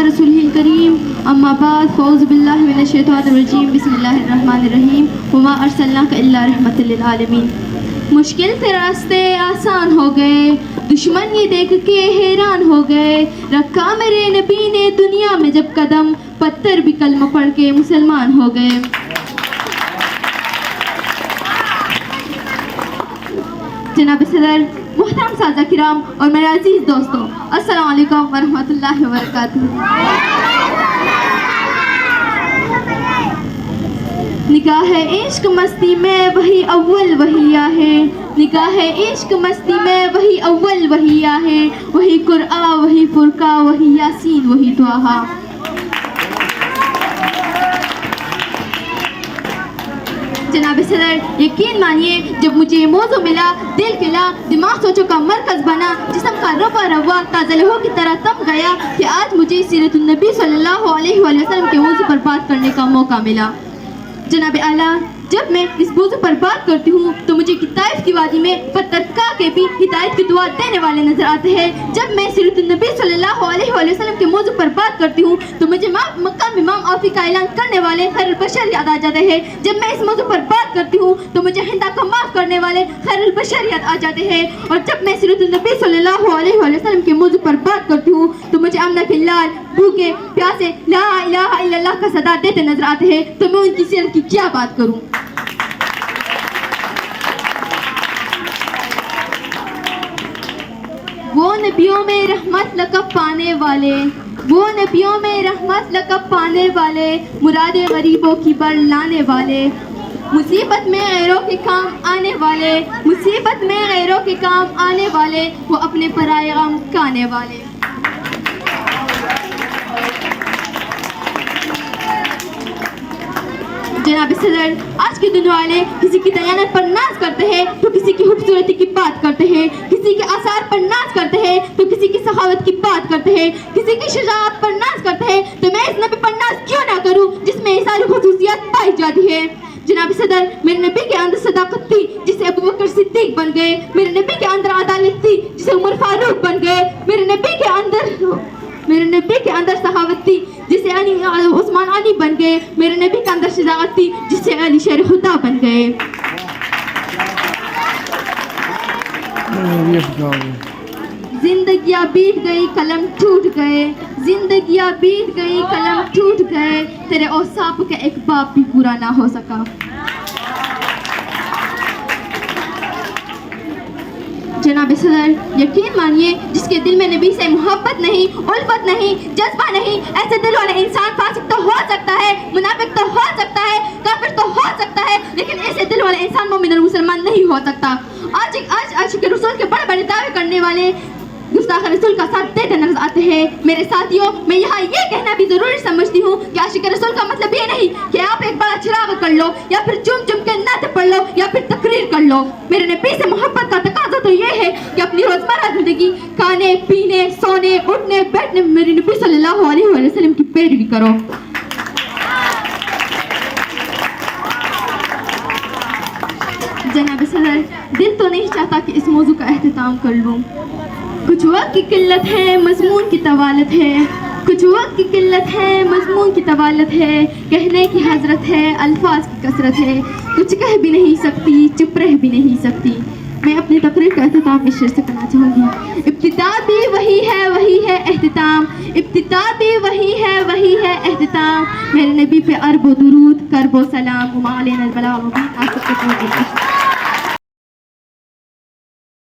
रसूलिल करीम अम्मा बाद फ़ौज़ बिल्लाहि मिनश शैतानिर रजीम बिस्मिल्लाहिर रहमानिर रहीम वमा अर्सलनाका इल्ला रहमतल लिल आलमीन। मुश्किल से रास्ते आसान हो गए, दुश्मन ये देख के हैरान हो गए, रखा मेरे नबी ने दुनिया में जब कदम, पत्थर भी कलमा पढ़ के मुसलमान हो गए। जनाब सदर, मुहतरम सादा किराम और मेरे अजीज दोस्तों, अस्सलाम वालेकुम वरहमतुल्लाहि वबरकातुहू। निगाह इश्क मस्ती में वही अव्वल वही आहे, निगाह इश्क मस्ती में वही अव्वल वही आहे, वही कुरआ वही फुरका वही यासीन वही त्वाहा। जनाब सदर, यकीन मानिए जब मुझे ये मौजू मिला, दिल खिला, दिमाग सोचों का मरकज बना, जिस्म का रवा रवा ताज़ा लहू की तरह तम गया कि आज मुझे सीरतुन नबी सल्लल्लाहु अलैहि वसल्लम के मौजू पर बात करने का मौका मिला। जनाब आला, जब मैं इस मौजू पर बात करती हूँ तो मुझे ताइफ की वादी में पत्थरका के भी हिदायत की दुआ देने वाले नजर आते हैं। जब मैं सीरतुन नबी सल्लल्लाहु अलैहि वसल्लम के मौजू पर बात करती हूँ तो मुझे मकाम इमाम आफी का ऐलान करने वाले खैरुल बशर याद आ जाते हैं। जब मैं इस मौजू पर बात करती हूँ तो मुझे हिंदा को माफ़ करने वाले खैरुल बशर याद आ जाते हैं। और जब मैं सीरतुन नबी सल्लल्लाहु अलैहि वसल्लम के मौजू पर बात करती हूँ तो मुझे आमना के लाल भूखे प्यासे ला इलाहा इल्लल्लाह का सदा देते नजर आते हैं। तो मैं उनकी सीरत की क्या बात करूँ। वो नबियों में रहमत लक़ब पाने वाले, वो नबियों में रहमत लक़ब पाने वाले, मुरादे गरीबों की बढ़ लाने वाले, मुसीबत में गैरों के काम आने वाले, मुसीबत में गैरों के काम आने वाले, वो अपने पराए गम काने वाले। जनाब सदर, आज के दिन वाले किसी की दयानत पर नाज करते हैं तो किसी की खूबसूरती की बात करते हैं, किसी के आसार पर नाज करते हैं तो किसी की सखावत की बात करते हैं, किसी की शुजाअत पर नाज करते हैं। तो मैं इस नबी पर नाज क्यों ना करूं जिसमें ये सारी खुसूसियात पाई जाती है। जनाब सदर, मेरे नबी के अंदर सदाकत थी जिसे अबू बकर सिद्दीक बन गए, मेरे नबी के अंदर अदालत थी जिसे उमर फारूक बन गए, मेरे नबी के अंदर सहावत थी जिसे उस्मान अली बन गए, मेरे नबी के अंदर शजाअत थी जिसे अली शेर खुदा बन गए। जिंदगियां बीत गई कलम टूट गए, जिंदगियां बीत गई कलम टूट गए, तेरे औसाफ का एक बाप भी पूरा ना हो सका। जनाब सदर, यकीन मानिए जिसके दिल में नबी से मोहब्बत नहीं, उल्फत नहीं, जज्बा नहीं, ऐसे दिल वाले इंसान फासिक तो हो सकता है, मुनाफिक तो हो सकता है, काफिर तो हो सकता है, लेकिन ऐसे दिल वाले इंसान मोमिन और मुसलमान नहीं हो सकता। आज के रसूल के बड़े बड़े दावे करने वाले गुस्ताख रसूल का साथ देते नजर आते हैं। मेरे साथियों, मैं यहाँ ये कहना भी जरूरी समझती हूँ कि आशिक रसूल का मतलब ये नहीं कि आप एक बड़ा चिराग कर लो या फिर चुम चुम के नाते पढ़ लो या फिर तकरीर कर लो। मेरे नबी से मोहब्बत का तकाजा तो ये है कि अपनी रोजमर्रा जिंदगी खाने पीने सोने उठने बैठने में मेरे नबी सल्लल्लाहु अलैहि वसल्लम की पैरवी करो। जनाब सदर, दिल तो नहीं चाहता कि इस मौजू का एहतमाम कर लूँ। कुछ वक्त की किल्लत है, मजमून की तवालत है, कुछ वक्त की किल्लत है, मजमून की तवालत है, कहने की हजरत है, अल्फाज की कसरत है, कुछ कह भी नहीं सकती, चुप रह भी नहीं सकती। मैं अपनी तकरीर का एहतमाम इस शेर से करना चाहूँगी। इब्तिदा भी वही है एहतमाम, इब्तिदा भी वही है एहतमाम, मेरे नबी पे अरबो दुरूद करबो सलाम, उमा अलैना अल बलाग।